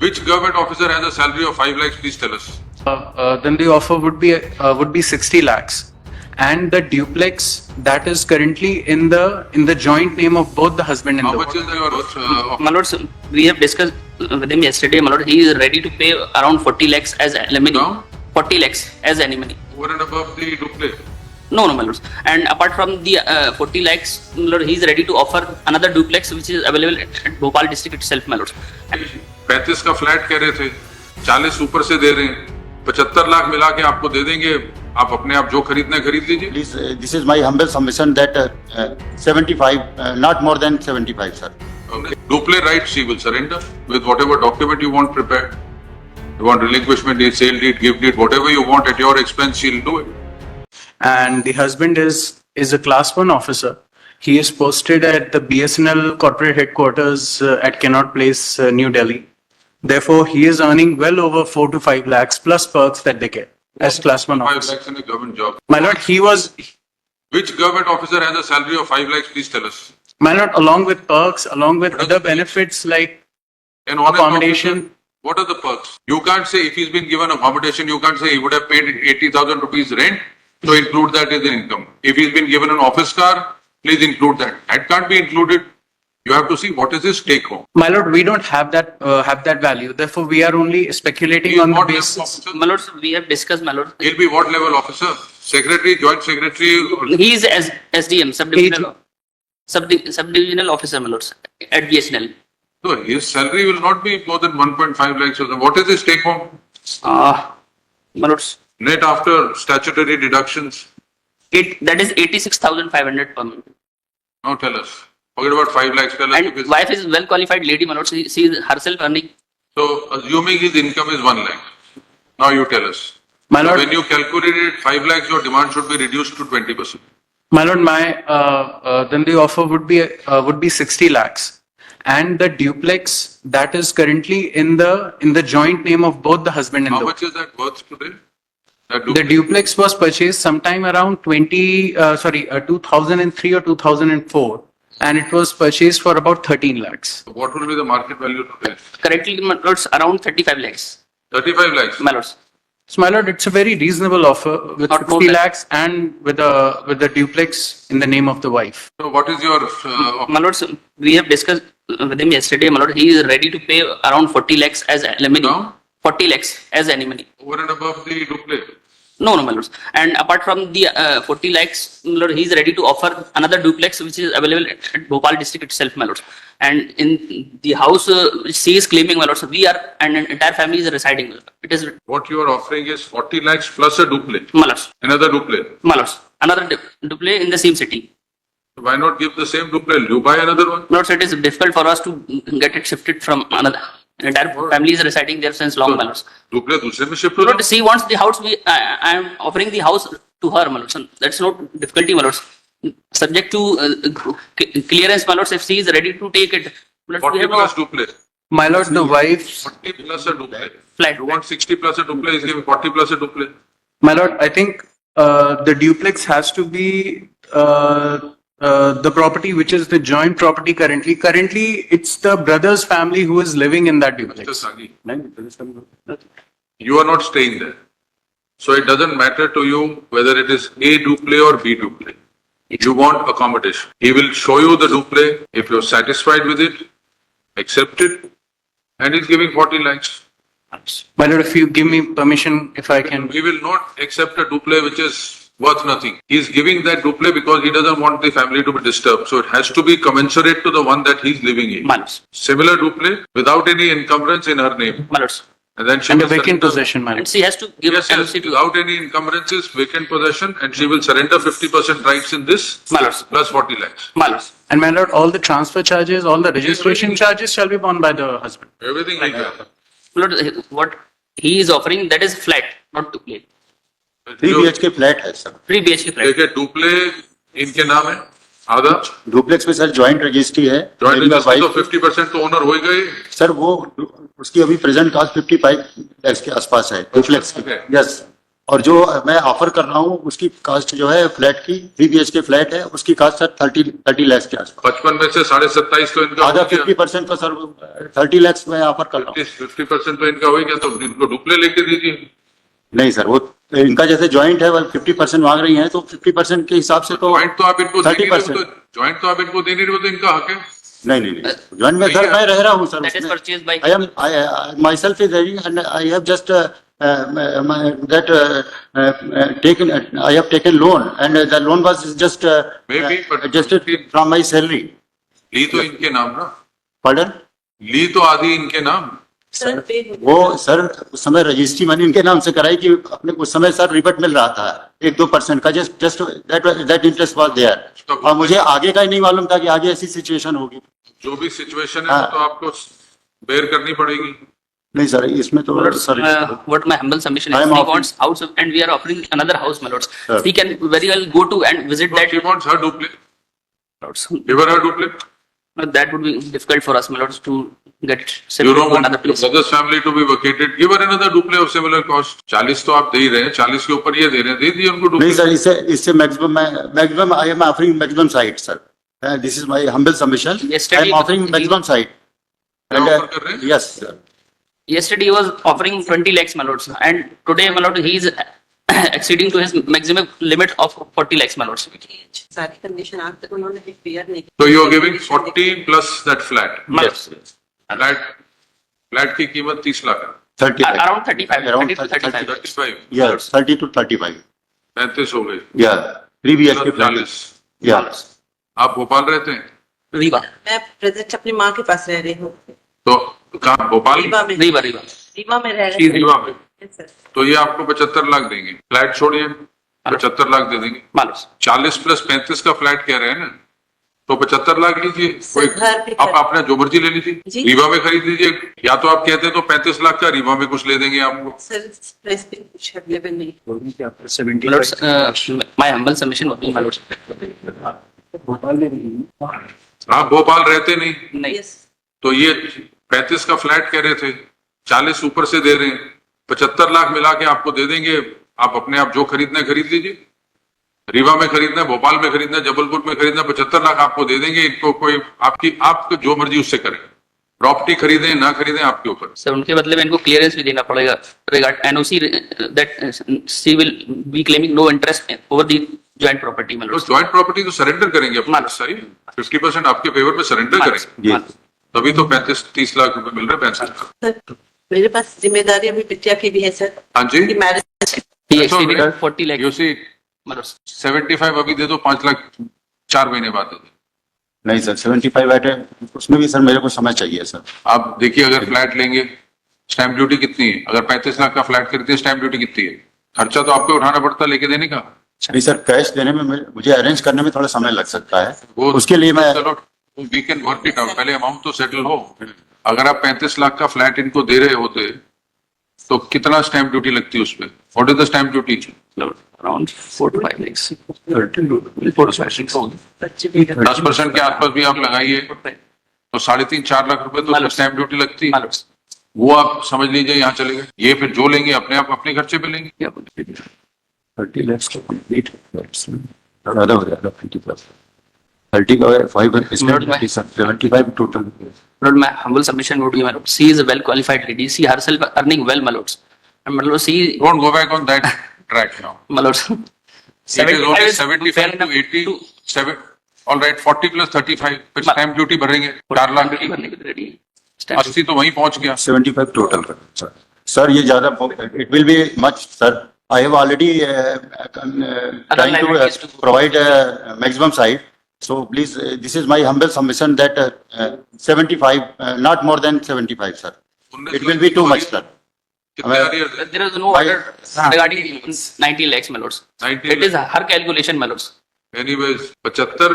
Which government officer has a salary of 5 lakhs? Please tell us. Then the offer would be 60 lakhs, and the duplex that is currently in the joint name of both the husband and How the much wife. is your offer? My lord, we have discussed with him yesterday. My lord, he is ready to pay around 40 lakhs as alimony. Now? 40 lakhs as alimony. Over and above the duplex. No, my lord. And apart from the 40 lakhs, my lord, he is ready to offer another duplex which is available at Bhopal district itself, my lord. And 35 का flat कह रहे थे, 40 ऊपर से दे रहे हैं, 75 लाख मिला के आपको दे देंगे, आप अपने आप जो खरीदना है खरीद लीजिए. Please, this is my humble submission that 75, not more than 75, sir. Duplex rights she will surrender with whatever document you want prepared. You want relinquishment deed, sale deed, gift deed, whatever you want at your expense, she'll do it. And the husband is a class 1 officer. He is posted at the BSNL corporate headquarters at Connaught Place, New Delhi. Therefore, he is earning well over 4 to 5 lakhs plus perks that they get as class 1 5 officer. lakhs in a government job. My lord, Which government officer has a salary of 5 lakhs? Please tell us. my lord, along with perks, along with other benefits like An honest accommodation. officer, what are the perks? You can't say if he's been given accommodation, you can't say he would have paid 80,000 rupees rent, so include that as an income. If he's been given an office car, please include that. That can't be included. You have to see what is his take home. My lord, we don't have that value. Therefore, we are only speculating He is on the what level basis. officer? my lord, we have discussed, my lord. He'll be what level officer? Secretary, joint secretary? Or- He is as SDM, subdivisional officer, my lord, at BSNL. No, his salary will not be more than 1.5 lakhs. Or something. What is his take home? My lord, Net after statutory deductions. that is 86,500 per month. Now tell us. Forget about 5 lakhs. Tell us if And his, wife is well qualified lady, my lord. She is herself earning. so assuming his income is 1 lakh. Now you tell us. My So lord, when you calculate it, 5 lakhs, your demand should be reduced to 20%. my lord, then the offer would be 60 lakhs, and the duplex that is currently in the joint name of both the husband and How the much is that worth today? That The duplex was purchased sometime around 2003 or 2004, and it was purchased for about 13 lakhs. What will be the market value today? Currently, my lord, around 35 lakhs. 35 lakhs. My lord. So, my lord, it's a very reasonable offer with Not more 60 than- lakhs and with the duplex in the name of the wife. So what is your My lord, we have discussed with him yesterday, my lord. He is ready to pay around 40 lakhs as alimony. Now? 40 lakhs as alimony. over and above the duplex? No, my lord. And apart from the 40 lakhs, my lord, he is ready to offer another duplex which is available at Bhopal district itself, my lord. And in the house which she is claiming, my lord, so we are and an entire family is residing. It is, What you are offering is 40 lakhs plus a duplex. my lord, Another duplex. my lord, another duplex in the same city. Why not give the same duplex? You buy another one. My lord, so it is difficult for us to get it shifted from another. Entire family is residing there since long, my lord. Duplex दूसरे में shift My हो lord, she wants the house. I am offering the house to her, my lord. So that's no difficulty, my lord. Subject to clearance, my lord. If she is ready to take it, my lord, we 40 have no plus duplex. My lord, the wife's 40 plus a duplex. flat. You want 60 plus a duplex, he's giving 40 plus a duplex. My lord, I think the duplex has to be the property which is the joint property currently. Currently, it's the brother's family who is living in that Mr. duplex. Sagi, you are not staying there. So it doesn't matter to you whether it is A duplex or B duplex. You want accommodation. He will show you the duplex. If you're satisfied with it, accept it. And he's giving 40 lakhs. My lord, if you give me permission, if I can. We will not accept a duplex which is worth nothing. He's giving that duplex because he doesn't want the family to be disturbed. So it has to be commensurate to the one that he's living in. My lord, Similar duplex without any encumbrance in her name. my lord. And then she And a will vacant surrender- possession, my And lord. she has to give Yes, yes, NOC to without any encumbrances, vacant possession, and she will surrender 50% rights in this my lord. plus 40 lakhs. My lord. And my lord, all the transfer charges, all the registration charges shall be borne by the husband. Everything like that. My lord, what he is offering, that is flat, not duplex. 3 BHK flat है sir. 3 BHK flat. देखिए Dupleix इनके नाम है आधा duplex में sir joint registry है. Joint मेरी registry तो वाइफ 50% तो ओनर हो ही गए. सर वो उसकी अभी प्रेजेंट कास्ट 55 लैक्स के आसपास है डुप्लेक्स की. Okay. यस और जो मैं ऑफर कर रहा हूँ उसकी कास्ट जो है फ्लैट की 3 BHK फ्लैट है, उसकी कास्ट सर 30 लाख के आसपास। 55 में से 27.5 तो इनका आधा 50% तो सर 30 लाख में ऑफर कर रहा हूँ। 50% तो इनका हो ही गया, तो इनको डुप्ले लेके दीजिए। नहीं सर, वो इनका जैसे ज्वाइंट है वो 50% मांग रही हैं, तो 50% के हिसाब से तो ज्वाइंट तो आप इनको दे नहीं रहे हो, 30%। तो ज्वाइंट तो आप इनको दे नहीं रहे हो, तो इनका हक है। नहीं ज्वाइंट में सर मैं रह रहा हूँ sir. That is purchased by- I myself is ready and I have just I have taken loan and the loan was just Maybe, but- adjusted from my salary. ली तो इनके नाम ना, Pardon? ली तो आधी इनके नाम। वो सर उस समय रजिस्ट्री मैंने इनके नाम से कराई कि अपने उस समय सर रिबेट मिल रहा था 1-2% का, just that interest was there. और मुझे आगे का ही नहीं मालूम था कि आगे ऐसी सिचुएशन होगी। जो भी सिचुएशन है हाँ। वो तो आपको बेयर करनी पड़ेगी। नहीं सर, इसमें तो sir What my humble submission I is, am he offering- wants house and we are offering another house, my lords. Sir. He can very well go to and visit that. He wants her dupli, Lords. give her her dupli. That would be difficult for us, my lords, to get You settled don't to want another your place. brother's family to be vacated, give her another dupli of similar cost। 40 तो आप दे ही रहे हैं, 40 के ऊपर ये दे रहे हैं, दे दिए उनको नहीं dupli। सर, इससे maximum I am offering maximum site sir. This is my humble submission. Yesterday- I am offering maximum site. क्या offer कर रहे हैं? Yes sir. Yesterday he was offering 20 lakhs, my lords, and today, my lord, he is exceeding to his maximum limit of 40 lakhs, my lords. सारी condition आप तक उन्होंने clear नहीं की। So you are giving 40 plus that flat। My lords. Flat की कीमत 30 लाख है। 30 Around 35, Around 30 to 35. 35, yes 30 to 35 35 हो गए। या 3 BHK फ्लैट 40। या। आप भोपाल रहते हैं, Riva. मैं प्रेजेंट अपनी माँ के पास रह रही हूँ, तो कहाँ भोपाल? रीवा में। Riva. रीवा में रह रही हूँ। रीवा में। Yes, sir। तो ये आपको 75 लाख देंगे। फ्लैट छोड़िए, 75 लाख दे देंगे। My lords. 40 प्लस 35 का फ्लैट कह रहे हैं ना, तो 75 लाख लीजिए। कोई घर पे आप आपने जो मर्जी ले लीजिए, जी। रीवा में खरीद लीजिए, या तो आप कहते हैं तो 35 लाख का रीवा में कुछ ले देंगे आपको। सर प्रेस पे कुछ अवेलेबल नहीं। My lords, my humble submission would be, my lords. आप भोपाल रहते नहीं, नहीं. Yes, तो ये 35 का फ्लैट कह रहे थे, 40 ऊपर से दे रहे हैं, 75 लाख मिला के आपको दे देंगे। आप अपने आप जो खरीदना है खरीद लीजिए, रीवा में खरीदना है, भोपाल में खरीदना है, जबलपुर में खरीदना, 75 लाख आपको दे देंगे। इनको कोई आपको जो मर्जी उससे करें, प्रॉपर्टी खरीदें ना खरीदें आपके ऊपर। सर उनके बदले में इनको क्लियरेंस भी देना पड़ेगा regard NOC that she will be claiming no interest over the joint property. तो ज्वाइंट प्रॉपर्टी तो सरेंडर करेंगे अपना सारी, 50% आपके फेवर में सरेंडर करेंगे, तभी तो 35-30 लाख रुपए मिल रहे हैं। 65 लाख। सर मेरे पास जिम्मेदारी अभी बिटिया की भी है सर। हाँ जी, कि marriage he exceeded 40 lakh। You see मतलब 75 अभी दे दो, 5 लाख 4 महीने बाद दे दो। नहीं सर 75 है, उसमें भी सर मेरे को समय चाहिए सर। आप देखिए, अगर फ्लैट लेंगे स्टैंप ड्यूटी कितनी है? अगर 35 लाख का फ्लैट खरीदते हैं स्टैंप ड्यूटी कितनी है? खर्चा तो आपको उठाना पड़ता है लेके देने का। नहीं सर, कैश देने में मुझे अरेंज करने में थोड़ा समय लग सकता है, वो उसके लिए मैं चलो we can work it out, पहले अमाउंट तो सेटल हो। अगर आप 35 लाख का फ्लैट इनको दे रहे होते तो कितना स्टैंप ड्यूटी लगती है उसपे? What is the stamp duty? Around 4 to 5 lakhs। 4 to 5 lakhs। बच्चे भी 10% के आसपास भी आप लगाइए तो 3.5-4 लाख रुपए तो स्टैंप ड्यूटी लगती है। वो आप समझ लीजिए यहाँ चले गए। ये फिर जो लेंगे अपने आप अपने खर्चे पे लेंगे। 30 lakhs का कंप्लीट ज़्यादा हो जाएगा। 30 का 5 इसमें 75 total. Lord, my humble submission would be, my lord, she is a well qualified lady, she herself earning well, my lords, and my lord, she, Don't go back on that track now. my lords, It is only 75 fair to enough 80, to- 7, all right, 40 plus 35, फिर stamp duty भरेंगे 4 लाख की, भरने के लिए ready है। Stamp 80 तो वहीं पहुंच गया। 75 टोटल का सर ये ज्यादा it will be much sir. I have already trying to liabilities to- provide maximum site, so please this is my humble submission that 75 not more than 75 sir, it will be too much sir. कितने आ रही है? There is no order regarding 90 lakhs, my lords. 90 It is her calculation, my lords. Anyways, 75,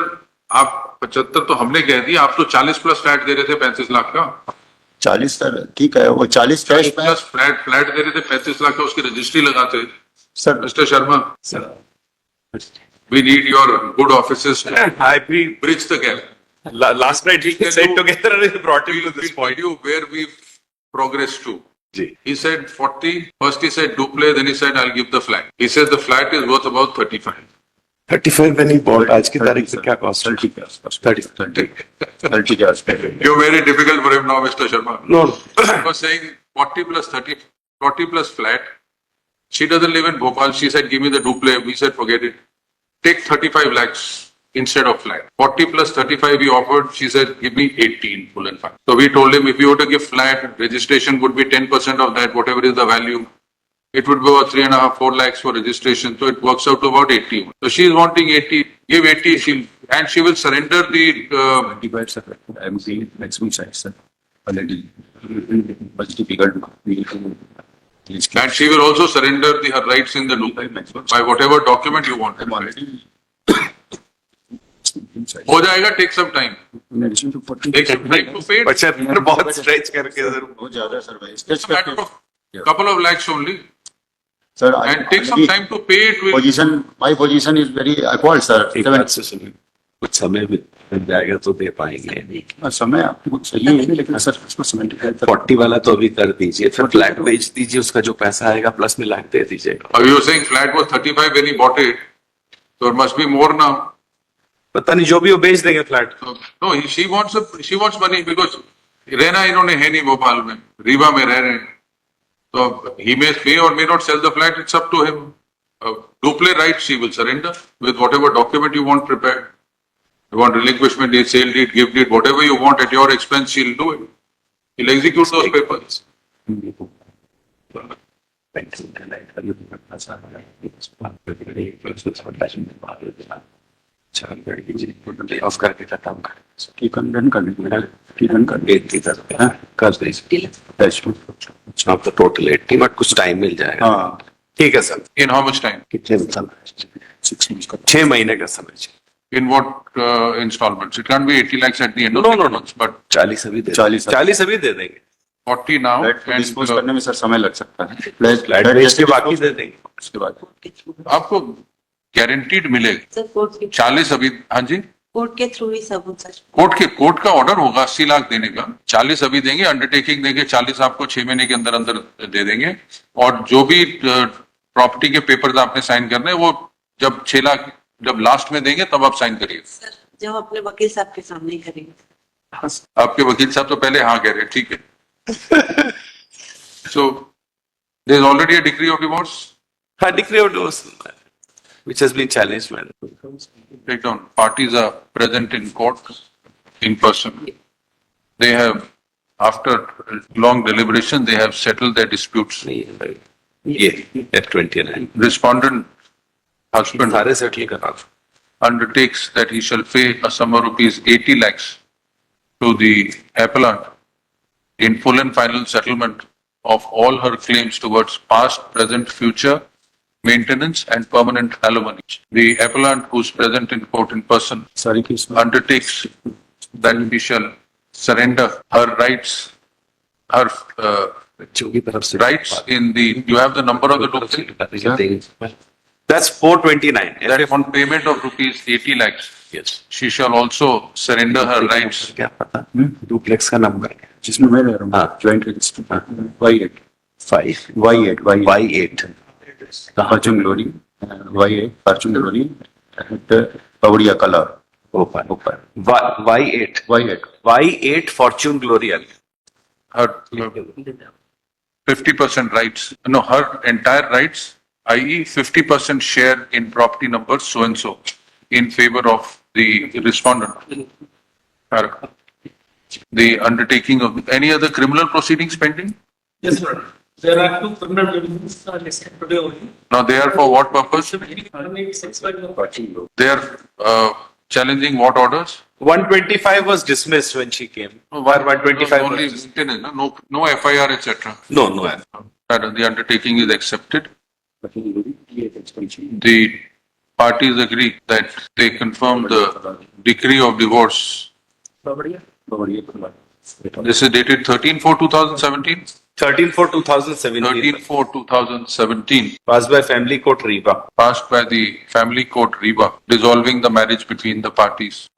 आप 75 तो हमने कह दिया, आप तो 40 प्लस फ्लैट दे रहे थे 35 लाख का। 40 सर ठीक है, वो 40 कैश में प्लस फ्लैट दे रहे थे 35 लाख का, उसकी रजिस्ट्री लगाते। Sir. Mister Sharma, we need your good offices to I agree. bridge the gap. Last night we sat together and brought him to this We'll point. tell you where we've progressed to. He said 40. First he said duple, then he said I'll give the flat. He said the flat is worth about 35. 35 when he bought, आज की तारीख पे क्या cost है? 30 के आसपास 30. 30 के आसपास You made it difficult for him now, Mr. Sharma. No, I was saying 40 plus 30, 40 plus flat. She doesn't live in Bhopal. She said, give me the duple. We said, forget it. Take 35 lakhs instead of flat. 40 plus 35 he offered. She said, give me 18 full and final. So we told him if you were to give flat, registration would be 10% of that, whatever is the value. It would be about 3.5, 4 lakhs for registration. So it works out to about 80. So she is wanting 80. Give 80. And she will surrender the 25 sir. I am the maximum size sir. Already much difficult. and she will also surrender her rights in the duple by whatever document you want. I'm already हो जाएगा, take some time. in addition to 40. Take some time to pay it. 75 बहुत stretch करके sir. बहुत ज्यादा sir भाई. It's a matter of couple of lakhs only. Sir, And take some time to pay it. My position is very awkward sir. एक बात से सुनिए, कुछ समय मिल जाएगा तो दे पाएंगे. समय आपको सही है लेकिन सर उसको समय 40 वाला तो अभी कर दीजिए, फिर फ्लैट बेच दीजिए, उसका जो पैसा आएगा प्लस में लाख दे दीजिएगा. You were saying flat was 35 when he bought it. So it must be more now. पता नहीं, जो भी वो बेच देंगे flat. So, no, she wants money because रहना इन्होंने है नहीं भोपाल में, रीवा में रह रहे हैं. So he may pay or may not sell the flat. It's up to him. Duple rights she will surrender with whatever document you want prepared. You want relinquishment deed, sale deed, gift deed, whatever you want at your expense, she'll do it. He'll execute those papers. Of करके खत्म कर. ठीक run कर देंगे. ठीक run कर देंगे. कर दीजिए. अब तो टोटल 80, बट कुछ टाइम मिल जाएगा. हाँ. ठीक है sir. In how much time? कितने समय? 6 महीने का समय चाहिए. In what installments? It can't be 80 lakhs at the end of No, the no, no. months, but 40 अभी दे 40 अभी दे देंगे. 40 now. फ्लैट को And डिस्पोज करने में सर समय लग सकता है. फ्लैट बेच के बाकी दे देंगे. उसके बाद आपको गारंटीड मिलेगा. सर कोर्ट के 40 अभी, हाँ जी, कोर्ट के थ्रू ही सब हो सर. कोर्ट का ऑर्डर होगा 80 लाख देने का. 40 अभी देंगे, अंडरटेकिंग देंगे. 40 आपको 6 महीने के अंदर अंदर दे देंगे. और जो भी प्रॉपर्टी के पेपर्स आपने साइन करने हैं वो जब 6 लाख जब लास्ट में देंगे तब आप साइन करिए. सर जब अपने वकील साहब के सामने ही करेंगे. आपके वकील साहब तो पहले हाँ कह रहे हैं, ठीक है. So there is already a decree of divorce. हाँ, decree of divorce, which has been challenged, madam. Take down. Parties are present in court in person. They have, after long deliberation, they have settled their disputes. ये at 29. Respondent husband सारे settle करा. undertakes that he shall pay a sum of rupees 80 lakhs to the appellant in full and final settlement of all her claims towards past, present, future maintenance and permanent alimony. The appellant, who is present in court in person, सारी case में undertakes that he shall surrender her rights, her बच्चों की तरफ से rights in the. You have the number of the document. That's 429. That on payment of rupees 80 lakhs, Yes. she shall also surrender her rights. क्या पता? Duplex का number जिसमें मैं रह रहा हूँ हाँ. Joint register Y8 5 Y8 fortune glory Y8 fortune glory पवड़िया कलर ऊपर ऊपर Y8 Y8 फॉर्च्यून ग्लोरियल. Her 50% rights, no, her entire rights, i.e. 50% share in property number so and so in favor of the respondent. Her- The undertaking of any other criminal proceedings pending? Yes, sir. There are 2 criminal proceedings listed today only. Now they are for what purpose? 186 by the They are challenging what orders? 125 was dismissed when she came. Why 125 Only was maintenance, no FIR, etc. No. That the undertaking is accepted. The parties agree that they confirm the decree of divorce. This is dated 13/4/2017. 13/4/2017. 13/4/2017. Passed by Family Court Reba. Passed by the Family Court Reba, dissolving the marriage between the parties.